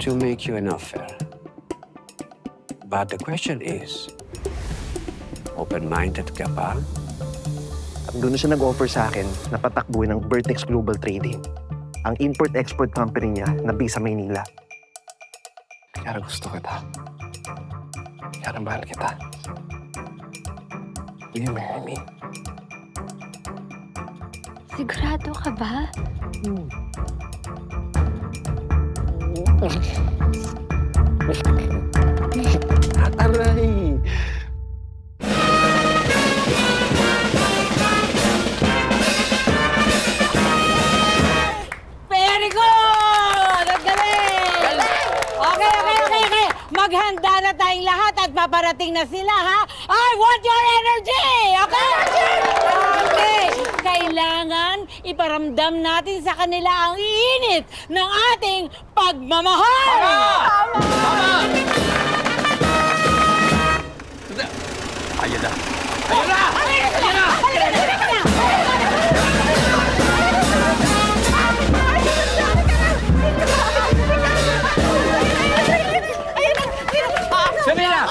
To make you an offer. But the question is, open-minded ka ba? Doon na siya nag-offer sa akin na patakbuhin ng Vertex Global Trading, ang import-export company niya na base sa Maynila. Kaya gusto kita. Kaya mahal kita. Will you marry me? Sigurado ka ba? Aray! Very good! Ang galing! Okay. Maghanda na tayong lahat at paparating na sila, ha? I want your energy! Okay? Okay. Kailangan iparamdam natin sa kanila ang iinit ng ating pagmamahal! Ayun na!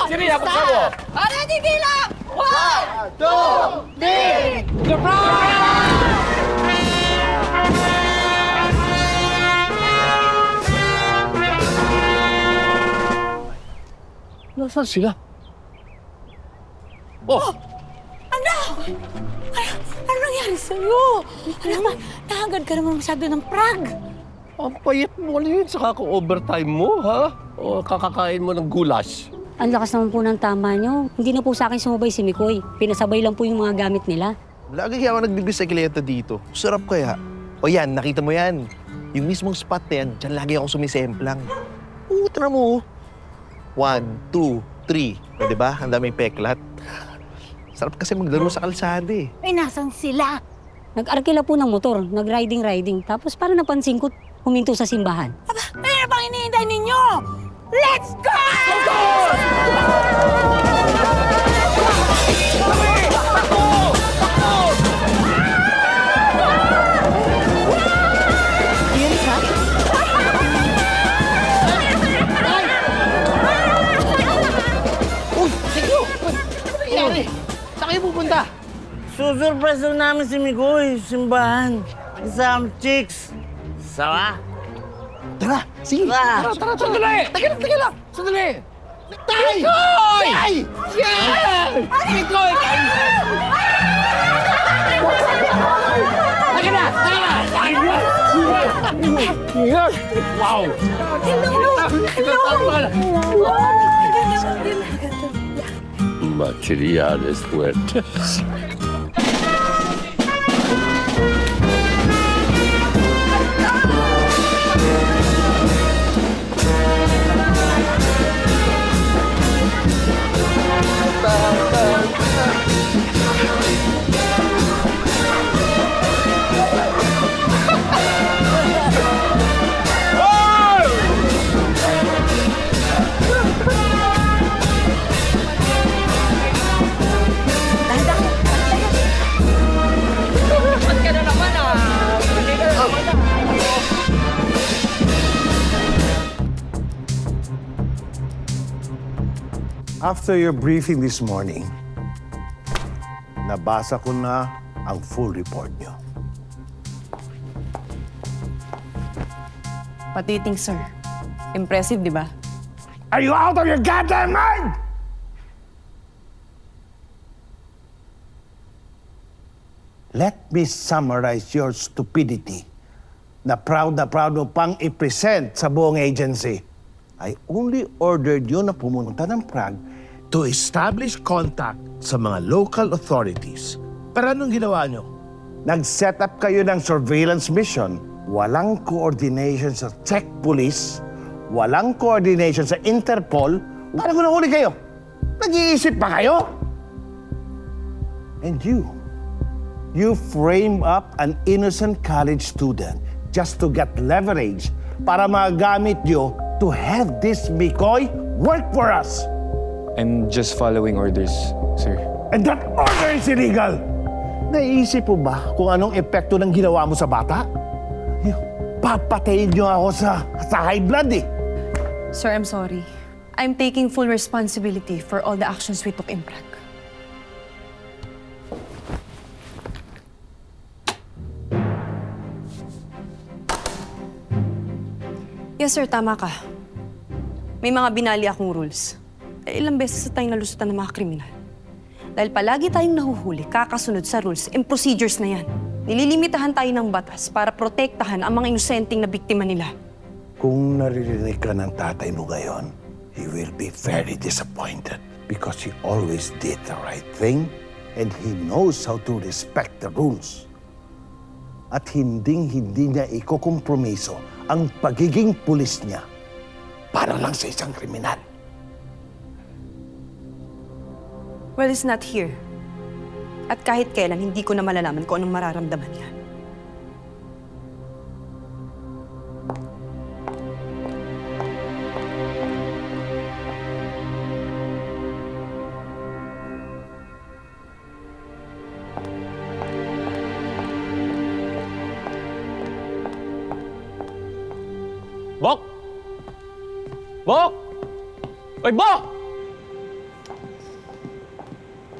Semina, buksan mo! Ano, tigila! 1, 2, 3! Nasaan sila? Ano nangyari sa'yo? Alam mo, nakagad ka naman masyado ng prag. Ang payat mo ulit sa kaka-overtime mo, ha? O kakakain mo ng gulas. Ang lakas naman po ng tama nyo. Hindi na po sa akin sumabay si Mikoy. Pinasabay lang po yung mga gamit nila. Lagi kaya ako nagbibisikleta dito. Sarap kaya. O yan, nakita mo yan. Yung mismong spot na yan, dyan lagi ako sumisemplang. Tara mo. 1, 2, 3. Di ba? Ang daming peklat. Sarap kasi maglaro sa kalsada eh. Ay, nasan sila? Nag-arkila po ng motor, nag-riding. Tapos parang napansin ko, huminto sa simbahan. Aba, ano bang iniintay ninyo? Let's go! Saan kayo pupunta? Susurprise lang namin si Mikoy, simbahan. Isang chicks. Sawa? Tara, sige. Tara! Sandali! Teka lang! Sandali! Tay! Mikoy! Tay! Yan! Mikoy! Teka na! Wow! Materiales fuertes. After your briefing this morning, nabasa ko na ang full report nyo. Patiting, sir. Impressive, di ba? Are you out of your goddamn mind? Let me summarize your stupidity na proud mo pang i-present sa buong agency. I only ordered you na pumunta ng Prague to establish contact sa mga local authorities. Pero anong ginawa nyo? Nag-set up kayo ng surveillance mission walang coordination sa Czech Police, walang coordination sa Interpol. Paano ko nahuli kayo? Nag-iisip pa kayo? And you frame up an innocent college student just to get leverage para magamit nyo to have this Mikoy work for us. I'm just following orders, sir. And that order is illegal! Naisip mo ba kung anong epekto ng ginawa mo sa bata? Papatayin nyo ako sa high blood eh. Sir, I'm sorry. I'm taking full responsibility for all the actions we took in Prague. Yes, sir. Tama ka. May mga binali akong rules. Ilang beses na tayong nalusutan ng mga kriminal. Dahil palagi tayong nahuhuli, kakasunod sa rules and procedures na yan. Nililimitahan tayo ng batas para protektahan ang mga inosenteng na biktima nila. Kung naririnig ka ng tatay mo ngayon, he will be very disappointed because he always did the right thing and he knows how to respect the rules. At hindi niya ikokompromiso ang pagiging pulis niya para lang sa isang kriminal. Well, it's not here. At kahit kailan, hindi ko na malalaman kung anong mararamdaman niya. Bok! Bok! Oy, Bok!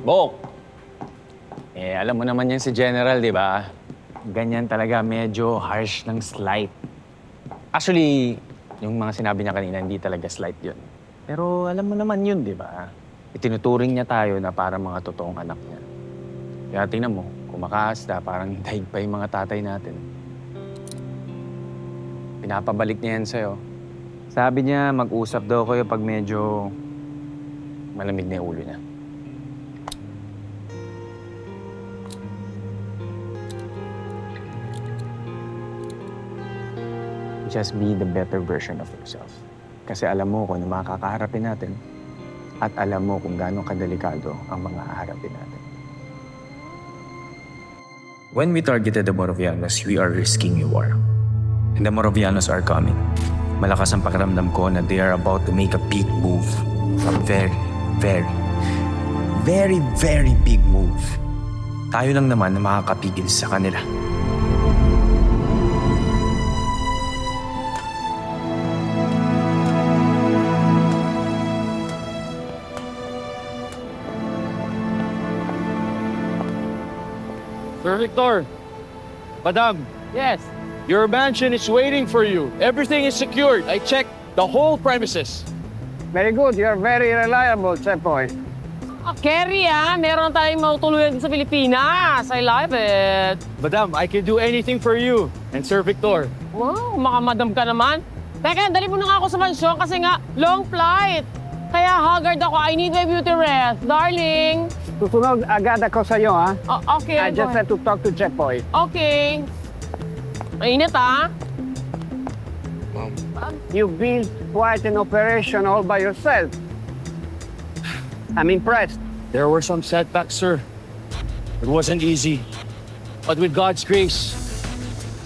Bok! Alam mo naman yan si General, di ba? Ganyan talaga, medyo harsh ng slight. Actually, yung mga sinabi niya kanina, hindi talaga slight yun. Pero alam mo naman yun, di ba? Itinuturing niya tayo na para mga totoong anak niya. Kaya tingnan mo, kumakaasta, parang daig pa yung mga tatay natin. Pinapabalik niya yan sa'yo. Sabi niya, mag-usap daw kayo pag medyo malamig na yung ulo niya. Just be the better version of yourself. Kasi alam mo kung ano makakaharapin natin at alam mo kung gaano kadelikado ang mga haharapin natin. When we targeted the Moravianos, we are risking a war. And the Moravianos are coming. Malakas ang pakiramdam ko na they are about to make a big move. A very, very, very, very big move. Tayo lang naman na makakapigil sa kanila. Sir Victor, Madam. Yes. Your mansion is waiting for you. Everything is secured. I checked the whole premises. Very good. You're very reliable, Chepoy. Kerry, meron tayong matuluyan sa Pilipinas. I love it. Madam, I can do anything for you. And Sir Victor. Wow, makamadam ka naman. Teka, dali mo na nga ako sa mansyon kasi nga, long flight. Kaya haggard ako. I need my beauty rest. Darling. Susunod agad ako sa'yo, ha? Okay. I just have to talk to Chepoy. Okay. Mainit, You built quite an operation all by yourself. I'm impressed. There were some setbacks, sir. It wasn't easy. But with God's grace,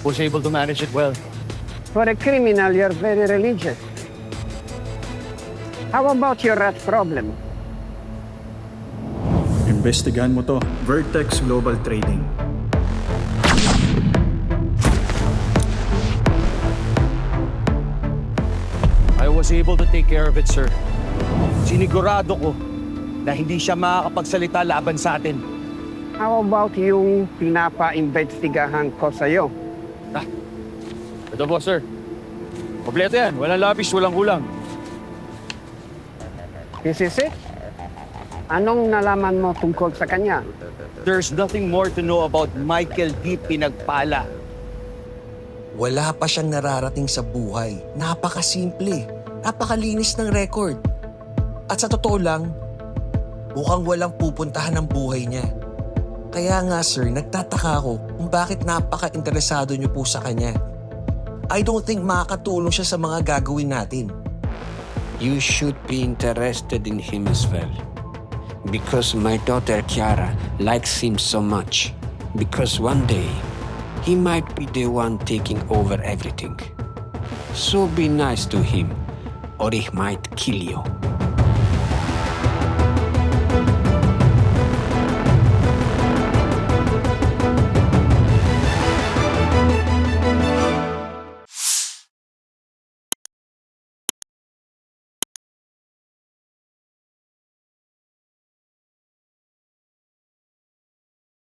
I was able to manage it well. For a criminal, you're very religious. How about your rat problem? Investigahan mo to. Vertex Global Trading. I was able to take care of it, sir. Sinigurado ko na hindi siya makakapagsalita laban sa atin. How about yung pinapa-investigahan ko sa'yo? Ito po, sir. Kompleto yan. Walang labis, walang kulang. This is it? Anong nalaman mo tungkol sa kanya? There's nothing more to know about Michael D. Pinagpala. Wala pa siyang nararating sa buhay. Napakasimple. Napakalinis ng record. At sa totoo lang, mukhang walang pupuntahan ng buhay niya. Kaya nga sir, nagtataka ako kung bakit napaka-interesado niyo po sa kanya. I don't think makakatulong siya sa mga gagawin natin. You should be interested in him as well. Because my daughter Kiara likes him so much. Because one day, he might be the one taking over everything. So be nice to him, or he might kill you.